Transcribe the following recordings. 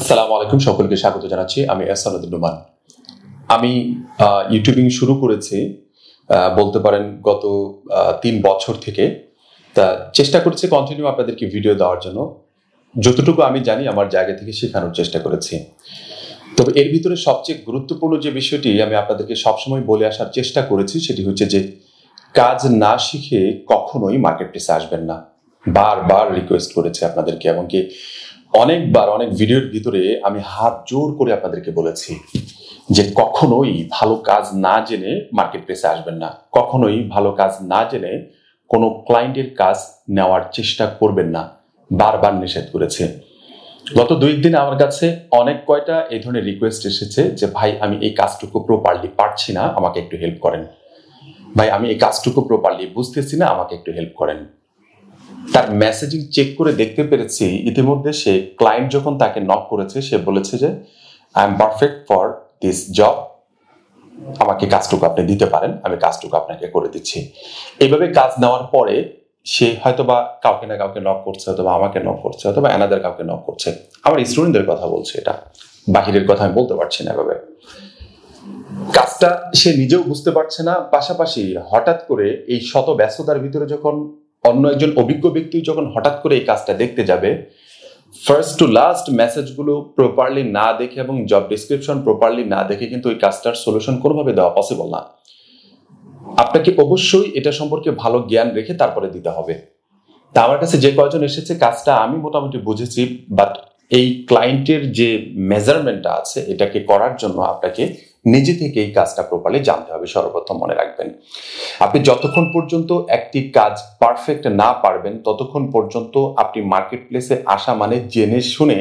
আসসালামু আলাইকুম, সকলকে স্বাগত জানাচ্ছি। আমি আহসান উদ্দিন নোমান। আমি ইউটিউবিং শুরু করেছি বলতে পারেন গত 3 বছর থেকে। তা চেষ্টা করছি কন্টিনিউ আপনাদেরকে ভিডিও দেওয়ার জন্য। যতটুকু আমি জানি আমার জায়গা থেকে শেখানোর চেষ্টা করেছি। তবে এর ভিতরে সবচেয়ে গুরুত্বপূর্ণ যে বিষয়টি আমি আপনাদেরকে সবসময় বলে আসার চেষ্টা করেছি সেটি হচ্ছে যে কাজ না শিখে কখনোই মার্কেট প্লেসে আসবেন না। বারবার রিকোয়েস্ট করেছি আপনাদেরকে, এমনকি অনেকবার অনেক ভিডিওর ভিতরে আমি হাত জোর করে আপনাদেরকে বলেছি যে কখনোই ভালো কাজ না জেনে মার্কেট প্লেসে আসবেন না, কখনোই ভালো কাজ না জেনে কোনো ক্লায়েন্টের কাজ নেওয়ার চেষ্টা করবেন না। বারবার নিষেধ করেছে। গত 2 দিন আমার কাছে অনেক কয়টা এই ধরনের রিকোয়েস্ট এসেছে যে ভাই আমি এই কাজটুকু প্রপারলি পারছি না, আমাকে একটু হেল্প করেন। ভাই আমি এই কাজটুকু প্রপারলি বুঝতেছি না, আমাকে একটু হেল্প করেন। তার মেসেজিং চেক করে দেখতে পেরেছি ইতিমধ্যে সে ক্লায়েন্ট যখন তাকে নক করেছে সে বলেছে যে I am perfect for this job, আমাকে কাজটুকু আপনি দিতে পারেন, আমি কাজটুকু আপনাকে করে দিচ্ছি। এইভাবে কাজ নেওয়ার পরে সে হয়তোবা কাউকে না কাউকে নক করছে, অথবা আমাকে নক করছে, অথবা অ্যানাদার কাউকে নক করছে। আমার স্টুডেন্টদের কথা বলছে, এটা বাহিরের কথা আমি বলতে পারছি না। এভাবে কাজটা সে নিজেও বুঝতে পারছে না, পাশাপাশি হঠাৎ করে এই শত ব্যস্ততার ভিতরে যখন অন্য একজন অভিজ্ঞ ব্যক্তি যখন হঠাৎ করে এই কাজটা দেখতে যাবে, ফার্স্ট টু লাস্ট মেসেজগুলো প্রপারলি না দেখে এবং জব ডিসক্রিপশন প্রপারলি না দেখে কিন্তু ওই কাজটার সলিউশন কোনোভাবে দেওয়া পসিবল না। আপনাকে অবশ্যই এটা সম্পর্কে ভালো জ্ঞান রেখে তারপরে দিতে হবে। তা আমার কাছে যে কয়জন এসেছে কাজটা আমি মোটামুটি বুঝেছি, বাট এই ক্লায়েন্টের যে মেজারমেন্টটা আছে এটাকে করার জন্য আপনাকে নিজে থেকে এই কাজটা প্রপারলি জানতে হবে। সর্বপ্রথম মনে রাখবেন, আপনি যতক্ষণ পর্যন্ত একটি কাজ পারফেক্ট না পারবেন ততক্ষণ পর্যন্ত আপনি মার্কেট প্লেসে আসা মানে জেনে শুনে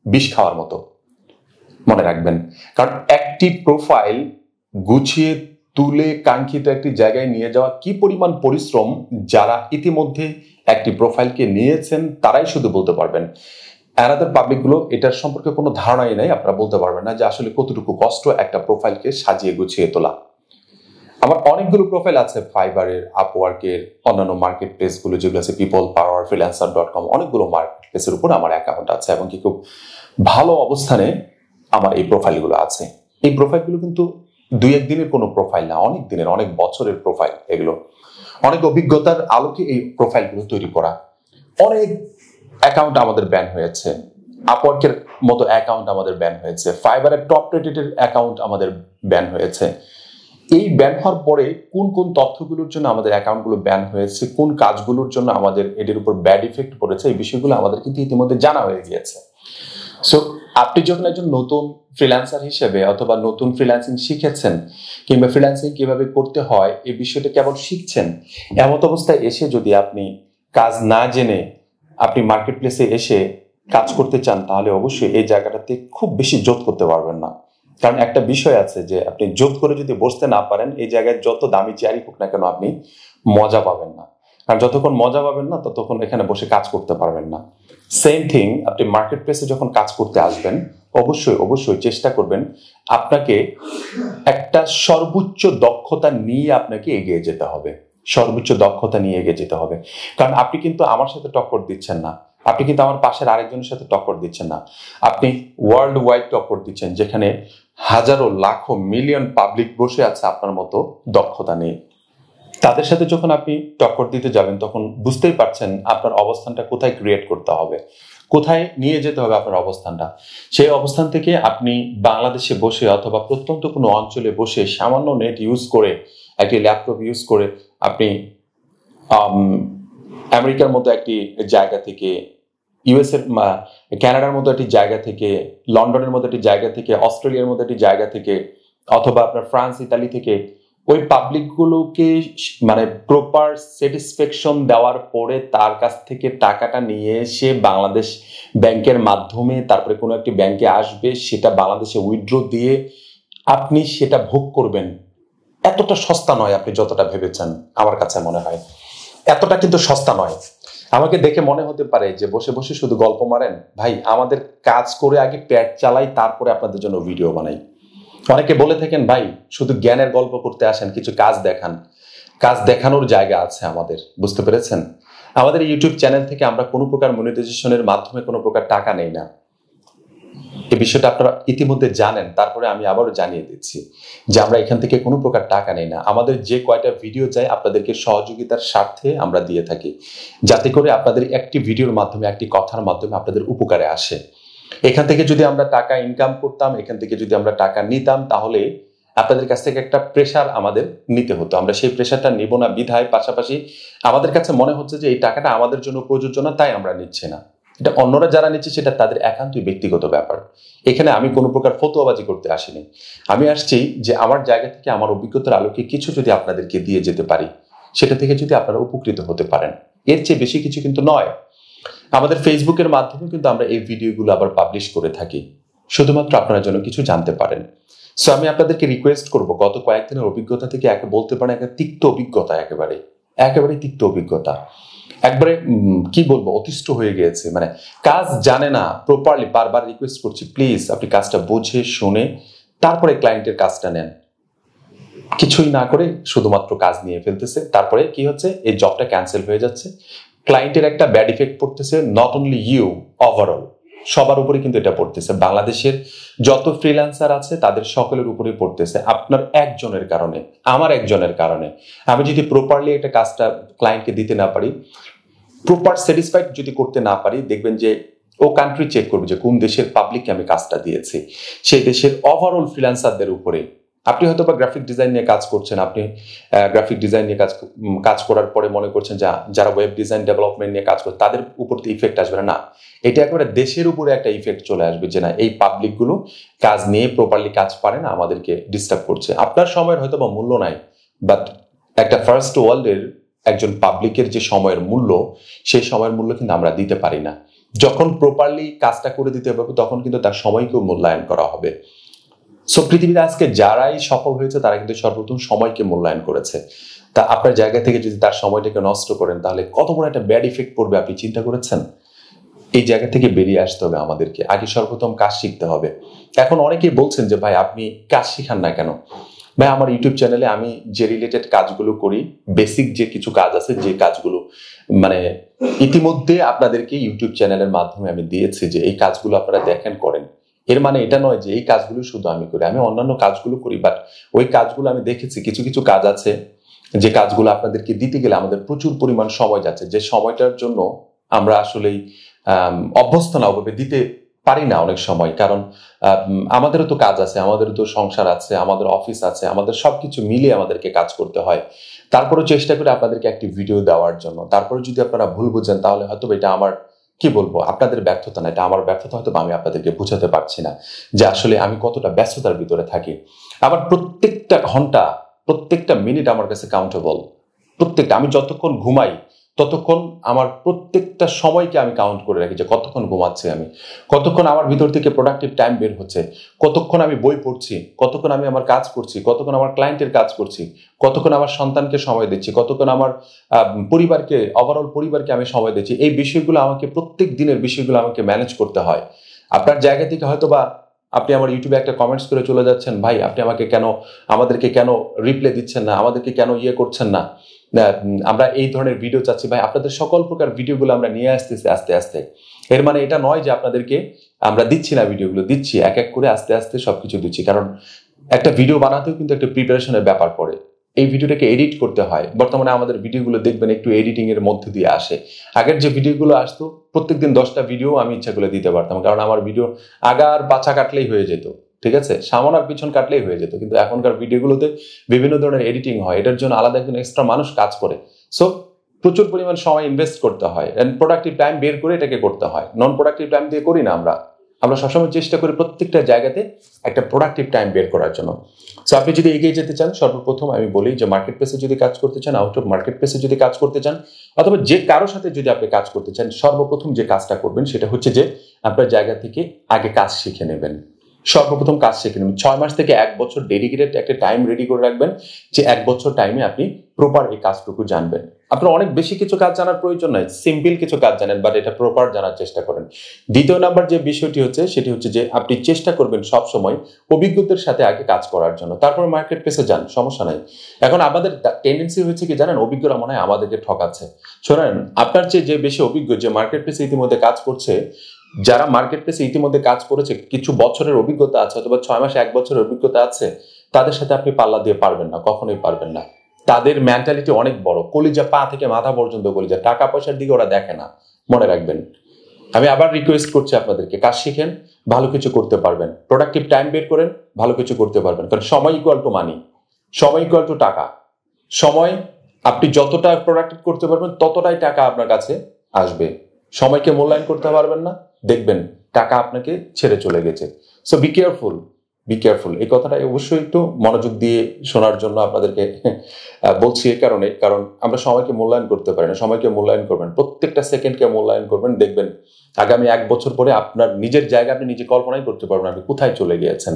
বিষ খাওয়ার মতো। মনে রাখবেন, কারণ একটি প্রোফাইল গুছিয়ে তুলে কাঙ্ক্ষিত একটি জায়গায় নিয়ে যাওয়া কি পরিমাণ পরিশ্রম, যারা ইতিমধ্যে একটি প্রোফাইলকে নিয়েছেন তারাই শুধু বলতে পারবেন। অ্যানাদার পাবলিকগুলো এটার সম্পর্কে কোনো ধারণাই নাই, আপনারা বলতে পারবেন না যে আসলে কতটুকু কষ্ট একটা প্রোফাইলকে সাজিয়ে গুছিয়ে তোলা। আমার অনেকগুলো প্রোফাইল আছে ফাইবারের, আপওয়ার্কের, অন্যান্য মার্কেট প্লেসগুলো যেগুলো আছে পিপল পাওয়ার, ফ্রিল্যান্সার.com, অনেকগুলো মার্কেট প্লেসের উপর আমার অ্যাকাউন্ট আছে এবং কি খুব ভালো অবস্থানে আমার এই প্রোফাইলগুলো আছে। এই প্রোফাইলগুলো কিন্তু 2-1 দিনের কোনো প্রোফাইল না, অনেক দিনের, অনেক বছরের প্রোফাইল। এগুলো অনেক অভিজ্ঞতার আলোকে এই প্রোফাইলগুলো তৈরি করা। অনেক অ্যাকাউন্ট আমাদের ব্যান হয়েছে, আপওয়ার্কের মতো অ্যাকাউন্ট আমাদের ব্যান হয়েছে, ফাইবারের টপ রেটেড অ্যাকাউন্ট আমাদের ব্যান হয়েছে। এই ব্যান হওয়ার পরে কোন কোন তথ্যগুলোর জন্য আমাদের অ্যাকাউন্টগুলো ব্যান হয়েছে, কোন কাজগুলোর জন্য আমাদের এটির উপর ব্যাড ইফেক্ট পড়েছে, এই বিষয়গুলো আমাদের কিন্তু ইতিমধ্যে জানা হয়ে গিয়েছে। সো আপনি যখন একজন নতুন ফ্রিল্যান্সার হিসেবে অথবা নতুন ফ্রিল্যান্সিং শিখেছেন কিংবা ফ্রিল্যান্সিং কিভাবে করতে হয় এই বিষয়টা কেবল শিখছেন, এমত অবস্থায় এসে যদি আপনি কাজ না জেনে আপনি মার্কেট প্লেসে এসে কাজ করতে চান, তাহলে অবশ্যই এই জায়গাটাতে খুব বেশি জোট করতে পারবেন না। কারণ একটা বিষয় আছে যে আপনি জোট করে যদি বসতে না পারেন, এই জায়গায় যত দামি চেয়ারই হোক না কেন আপনি মজা পাবেন না। কারণ যতক্ষণ মজা পাবেন না ততক্ষণ এখানে বসে কাজ করতে পারবেন না। সেম থিং, আপনি মার্কেট প্লেসে যখন কাজ করতে আসবেন অবশ্যই অবশ্যই চেষ্টা করবেন আপনাকে একটা সর্বোচ্চ দক্ষতা নিয়ে আপনাকে এগিয়ে যেতে হবে। সর্বোচ্চ দক্ষতা নিয়ে এগিয়ে যেতে হবে। কারণ আপনি কিন্তু আমার সাথে টক্কর দিচ্ছেন না, আপনি কিন্তু আমার পাশের আরেকজনের সাথে টক্কর দিচ্ছেন না, আপনি ওয়ার্ল্ড ওয়াইড টক্কর দিচ্ছেন, যেখানে হাজারো লাখো মিলিয়ন পাবলিক বসে আছে আপনার মতো দক্ষতা নেই। তাদের সাথে যখন আপনি টক্কর দিতে যাবেন তখন বুঝতেই পারছেন আপনার অবস্থানটা কোথায় ক্রিয়েট করতে হবে, কোথায় নিয়ে যেতে হবে আপনার অবস্থানটা। সেই অবস্থান থেকে আপনি বাংলাদেশে বসে অথবা প্রত্যন্ত কোনো অঞ্চলে বসে সামান্য নেট ইউজ করে, একটি ল্যাপটপ ইউজ করে আপনি আমেরিকার মতো একটি জায়গা থেকে, ইউএসএর কানাডার মতো একটি জায়গা থেকে, লন্ডনের মতো একটি জায়গা থেকে, অস্ট্রেলিয়ার মতো একটি জায়গা থেকে, অথবা আপনার ফ্রান্স ইতালি থেকে ওই পাবলিকগুলোকে মানে প্রপার স্যাটিসফ্যাকশন দেওয়ার পরে তার কাছ থেকে টাকাটা নিয়ে সে বাংলাদেশ ব্যাংকের মাধ্যমে তারপরে কোনো একটি ব্যাংকে আসবে, সেটা বাংলাদেশে উইথড্র দিয়ে আপনি সেটা ভোগ করবেন। এতটা সস্তা নয় আপনি যতটা ভেবেছেন, আমার কাছে মনে হয় এতটা কিন্তু সস্তা নয়। আমাকে দেখে মনে হতে পারে যে বসে বসে শুধু গল্প মারেন। ভাই, আমাদের কাজ করে আগে পেট চালাই, তারপরে আপনাদের জন্য ভিডিও বানাই। অনেকে বলে থাকেন ভাই শুধু জ্ঞানের গল্প করতে আসেন, কিছু কাজ দেখান। কাজ দেখানোর জায়গা আছে আমাদের, বুঝতে পেরেছেন? আমাদের ইউটিউব চ্যানেল থেকে আমরা কোনো প্রকার মনিটাইজেশনের মাধ্যমে কোনো প্রকার টাকা নেই না। এই বিষয়টা আপনারা ইতিমধ্যে জানেন, তারপরে আমি আবারও জানিয়ে দিচ্ছি যে আমরা এখান থেকে কোনো প্রকার টাকা নেই না। আমাদের যে কয়টা ভিডিও যায় আপনাদেরকে সহযোগিতার স্বার্থে আমরা দিয়ে থাকি, যাতে করে আপনাদের একটি ভিডিওর মাধ্যমে, একটি কথার মাধ্যমে আপনাদের উপকারে আসে। এখান থেকে যদি আমরা টাকা ইনকাম করতাম, এখান থেকে যদি আমরা টাকা নিতাম, তাহলে আপনাদের কাছ থেকে একটা প্রেশার আমাদের নিতে হতো। আমরা সেই প্রেশারটা নিব না বিধায় পাশাপাশি আমাদের কাছে মনে হচ্ছে যে এই টাকাটা আমাদের জন্য প্রযোজ্য না, তাই আমরা নিচ্ছি না। এটা অন্যরা যারা নিচ্ছে সেটা তাদের একান্তই ব্যক্তিগত ব্যাপার। এখানে আমি কোনো প্রকার ফতোয়াবাজি করতে আসিনি। আমি আসছি যে আমার জায়গা থেকে আমার অভিজ্ঞতার আলোকে কিছু যদি আপনাদেরকে দিয়ে যেতে পারি, সেটা থেকে যদি আপনারা উপকৃত হতে পারেন, এর চেয়ে বেশি কিছু কিন্তু নয়। আমাদের ফেসবুকের মাধ্যমে কিন্তু আমরা এই ভিডিওগুলো আবার পাবলিশ করে থাকি, শুধুমাত্র আপনারা যেন কিছু জানতে পারেন। সো আমি আপনাদেরকে রিকোয়েস্ট করব, গত কয়েকদিনের অভিজ্ঞতা থেকে একে বলতে পারেন একটা তিক্ত অভিজ্ঞতা, একেবারে তিক্ত অভিজ্ঞতা, একবারে কি বলবো, অতিষ্ঠ হয়ে গিয়েছে। মানে কাজ জানে না প্রপারলি। বারবার রিকোয়েস্ট করছি, প্লিজ আপনি কাজটা বুঝে শুনে তারপরে ক্লায়েন্টের কাজটা নেন। কিছুই না করে শুধুমাত্র কাজ নিয়ে ফেলতেছে, তারপরে কি হচ্ছে, এই জবটা ক্যান্সেল হয়ে যাচ্ছে। ক্লায়েন্টের একটা ব্যাড ইফেক্ট পড়তেছে, নট অনলি ইউ, ওভারঅল সবার উপরে কিন্তু এটা পড়তেছে। বাংলাদেশের যত ফ্রিল্যান্সার আছে তাদের সকলের উপরে পড়তেছে, আপনার একজনের কারণে, আমার একজনের কারণে। আমি যদি প্রপারলি একটা কাজটা ক্লায়েন্টকে দিতে না পারি, প্রপার স্যাটিসফাইড যদি করতে না পারি, দেখবেন যে ও কান্ট্রি চেক করবে যে কোন দেশের পাবলিককে আমি কাজটা দিয়েছি, সেই দেশের ওভারঅল ফ্রিল্যান্সারদের উপরে। আপনি হয়তো বা গ্রাফিক ডিজাইন নিয়ে কাজ করছেন, আপনি গ্রাফিক ডিজাইন নিয়ে কাজ করার পরে মনে করছেন যারা ওয়েব ডিজাইন ডেভেলপমেন্ট নিয়ে কাজ করছে তাদের উপর তো ইফেক্ট আসবে না, এটা একেবারে দেশের উপরে একটা ইফেক্ট চলে আসবে যে না, এই পাবলিকগুলো কাজ নিয়ে প্রপারলি কাজ পারে না, আমাদেরকে ডিস্টার্ব করছে। আপনার সময়ের হয়তো বা মূল্য নাই, বাট একটা ফার্স্ট ওয়ার্ল্ডের একজন পাবলিকের যে সময়ের মূল্য, সেই সময়ের মূল্য কিন্তু আমরা দিতে পারি না। যখন প্রপারলি কাজটা করে দিতে হবে তখন কিন্তু তার সময়কেও মূল্যায়ন করা হবে। সো পৃথিবীতে আজকে যারাই সফল হয়েছে তারা কিন্তু সর্বপ্রথম সময়কে মূল্যায়ন করেছে। তা আপনার জায়গা থেকে যদি তার সময়টাকে নষ্ট করেন, তাহলে কত বড় একটা ব্যাড ইফেক্ট পড়বে আপনি চিন্তা করেছেন? এই জায়গা থেকে বেরিয়ে আসতে হবে আমাদেরকে। আগে সর্বপ্রথম কাজ শিখতে হবে। এখন অনেকেই বলছেন যে ভাই আপনি কাজ শিখান না কেন? ভাই আমার ইউটিউব চ্যানেলে আমি যে রিলেটেড কাজগুলো করি, বেসিক যে কিছু কাজ আছে, যে কাজগুলো মানে ইতিমধ্যে আপনাদেরকে ইউটিউব চ্যানেলের মাধ্যমে আমি দিয়েছি যে এই কাজগুলো আপনারা দেখেন, করেন। এর মানে এটা নয় যে এই কাজগুলো শুধু আমি করি, আমি অন্যান্য কাজগুলো করি, বাট ওই কাজগুলো আমি দেখেছি কিছু কিছু কাজ আছে যে কাজগুলো আপনাদেরকে দিতে গেলে আমাদের প্রচুর পরিমাণ সময় যাচ্ছে, যে সময়টার জন্য আমরা আসলেই অভ্যস্ত না, ওভাবে দিতে পারি না অনেক সময়। কারণ আমাদেরও তো কাজ আছে, আমাদেরও তো সংসার আছে, আমাদের অফিস আছে, আমাদের সবকিছু মিলিয়ে আমাদেরকে কাজ করতে হয়। তারপরেও চেষ্টা করি আপনাদেরকে একটি ভিডিও দেওয়ার জন্য। তারপরে যদি আপনারা ভুল বুঝেন, তাহলে হয়তো এটা আমার কি বলবো, আপনাদের ব্যর্থতা না, এটা আমার ব্যর্থতা। হয়তো আমি আপনাদেরকে বোঝাতে পারছি না যে আসলে আমি কতটা ব্যস্ততার ভিতরে থাকি। আমার প্রত্যেকটা ঘন্টা, প্রত্যেকটা মিনিট আমার কাছে কাউন্টেবল। প্রত্যেকটা, আমি যতক্ষণ ঘুমাই ততক্ষণ আমার প্রত্যেকটা সময়কে আমি কাউন্ট করে রাখি যে কতক্ষণ ঘুমাচ্ছি আমি, কতক্ষণ আমার ভিতর থেকে প্রোডাক্টিভ টাইম বের হচ্ছে, কতক্ষণ আমি বই পড়ছি, কতক্ষণ আমি আমার কাজ করছি, কতক্ষণ আমার ক্লায়েন্টের কাজ করছি, কতক্ষণ আমার সন্তানকে সময় দিচ্ছি, কতক্ষণ আমার পরিবারকে, ওভারঅল পরিবারকে আমি সময় দিচ্ছি। এই বিষয়গুলো আমাকে, প্রত্যেক দিনের বিষয়গুলো আমাকে ম্যানেজ করতে হয়। আপনার জায়গা থেকে হয়তো বা আপনি আমার ইউটিউবে একটা কমেন্টস করে চলে যাচ্ছেন, ভাই আপনি আমাদেরকে কেন রিপ্লাই দিচ্ছেন না, আমাদেরকে কেন করছেন না, আমরা এই ধরনের ভিডিও চাচ্ছি। ভাই আপনাদের সকল প্রকার ভিডিওগুলো আমরা নিয়ে আসতেছি আস্তে আস্তে। এর মানে এটা নয় যে আপনাদেরকে আমরা দিচ্ছি না, ভিডিওগুলো দিচ্ছি, এক এক করে আস্তে আস্তে সবকিছু দিচ্ছি। কারণ একটা ভিডিও বানাতেও কিন্তু একটা প্রিপারেশনের ব্যাপার পড়ে। এই ভিডিওটাকে এডিট করতে হয়। বর্তমানে আমাদের ভিডিওগুলো দেখবেন একটু এডিটিং এর মধ্যে দিয়ে আসে। আগের যে ভিডিওগুলো আসতো, প্রত্যেকদিন 10টা ভিডিও আমি ইচ্ছা করে দিতে পারতাম, কারণ আমার ভিডিও আগার পাছা কাটলেই হয়ে যেত, ঠিক আছে, সামনার পিছন কাটলেই হয়ে যেত। কিন্তু এখনকার ভিডিওগুলোতে বিভিন্ন ধরনের এডিটিং হয়, এটার জন্য আলাদা একজন এক্সট্রা মানুষ কাজ করে। সো প্রচুর পরিমাণ সময় ইনভেস্ট করতে হয়, এন্ড প্রোডাক্টিভ টাইম বের করে এটাকে করতে হয়। নন প্রোডাক্টিভ টাইম দিয়ে করি না আমরা সবসময় চেষ্টা করি প্রত্যেকটা জায়গাতে একটা প্রোডাক্টিভ টাইম বের করার জন্য। সো আপনি যদি এগিয়ে যেতে চান, সর্বপ্রথম আমি বলি যে মার্কেট প্লেসে যদি কাজ করতে চান, আউট অফ মার্কেট প্লেসে যদি কাজ করতে চান, অথবা যে কারোর সাথে যদি আপনি কাজ করতে চান, সর্বপ্রথম যে কাজটা করবেন সেটা হচ্ছে যে আপনার জায়গা থেকে আগে কাজ শিখে নেবেন। সর্বপ্রথম কাজ শিখে নেবেন। 6 মাস থেকে 1 বছর ডেডিকেটেড একটা টাইম রেডি করে রাখবেন, যে 1 বছর টাইমে আপনি প্রপার এই কাজটুকু জানবেন। আপনার অনেক বেশি কিছু কাজ জানার প্রয়োজন নয়, সিম্পল কিছু কাজ জানেন, বাট এটা প্রপার জানার চেষ্টা করেন। দ্বিতীয় নাম্বার যে বিষয়টি হচ্ছে সেটি হচ্ছে যে আপনি চেষ্টা করবেন সব সময় অভিজ্ঞতার সাথে আগে কাজ করার জন্য, তারপর মার্কেট প্লেসে যান, সমস্যা নাই। এখন আমাদের টেন্ডেন্সি হয়েছে কি জানেন, অভিজ্ঞরা মনে হয় আমাদেরকে ঠকাচ্ছে। শোনেন, আপনার চেয়ে যে বেশি অভিজ্ঞ, যে মার্কেট প্লেসে ইতিমধ্যে কাজ করছে, যারা মার্কেট প্লেসে ইতিমধ্যে কাজ করেছে, কিছু বছরের অভিজ্ঞতা আছে অথবা 6 মাস 1 বছরের অভিজ্ঞতা আছে, তাদের সাথে আপনি পাল্লা দিয়ে পারবেন না, কখনোই পারবেন না। তাদের মেন্টালিটি অনেক বড়, কলিজা পা থেকে মাথা পর্যন্ত কলিজা, টাকা পয়সার দিকে ওরা দেখে না, মনে রাখবেন। আমি আবার রিকোয়েস্ট করছি আপনাদেরকে, কাজ শিখেন, ভালো কিছু করতে পারবেন, প্রোডাক্টিভ টাইম বের করেন, ভালো কিছু করতে পারবেন। কারণ সময় ইকুয়াল টু মানি, সময় ইকুয়াল টু টাকা। সময় আপনি যতটা প্রোডাক্টিভ করতে পারবেন ততটাই টাকা আপনার কাছে আসবে। সময়কে মূল্যায়ন করতে পারবেন না, দেখবেন টাকা আপনাকে ছেড়ে চলে গেছে। So be careful, be careful. এই কথাটা অবশ্যই একটু মনোযোগ দিয়ে শোনার জন্য আপনাদেরকে বলছি। এই কারণে, কারণ আমরা সময়কে মূল্যায়ন করতে পারি না। সময়কে মূল্যায়ন করবেন, প্রত্যেকটা সেকেন্ডকে মূল্যায়ন করবেন, দেখবেন আগামী 1 বছর পরে আপনার নিজের জায়গা আপনি নিজে কল্পনাই করতে পারবেন আপনি কোথায় চলে গিয়েছেন।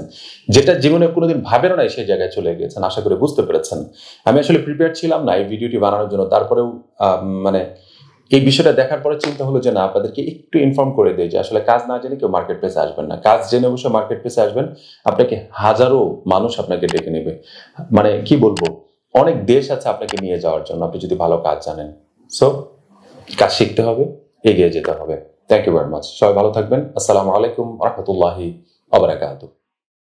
যেটা জীবনে কোনোদিন ভাবেনও নাই সেই জায়গায় চলে গিয়েছেন। আশা করি বুঝতে পেরেছেন। আমি আসলে প্রিপেয়ার ছিলাম না এই ভিডিওটি বানানোর জন্য, তারপরেও মানে এই বিষয়টা দেখার পরে চিন্তা হলো যে না, আপনাদেরকে একটু ইনফর্ম করে দেয় যে আসলে কাজ না জেনে কেউ মার্কেট প্লেসে আসবেন না। কাজ জেনে অবশ্যই মার্কেট প্লেসে আসবেন, আপনাকে হাজারো মানুষ আপনাকে ডেকে নেবে। মানে কি বলবো, অনেক দেশ আছে আপনাকে নিয়ে যাওয়ার জন্য, আপনি যদি ভালো কাজ জানেন। সো কাজ শিখতে হবে, এগিয়ে যেতে হবে। Thank you very much. সবাই ভালো থাকবেন। আসসালামু আলাইকুম ওয়া রাহমাতুল্লাহি ওয়া বারাকাতুহু।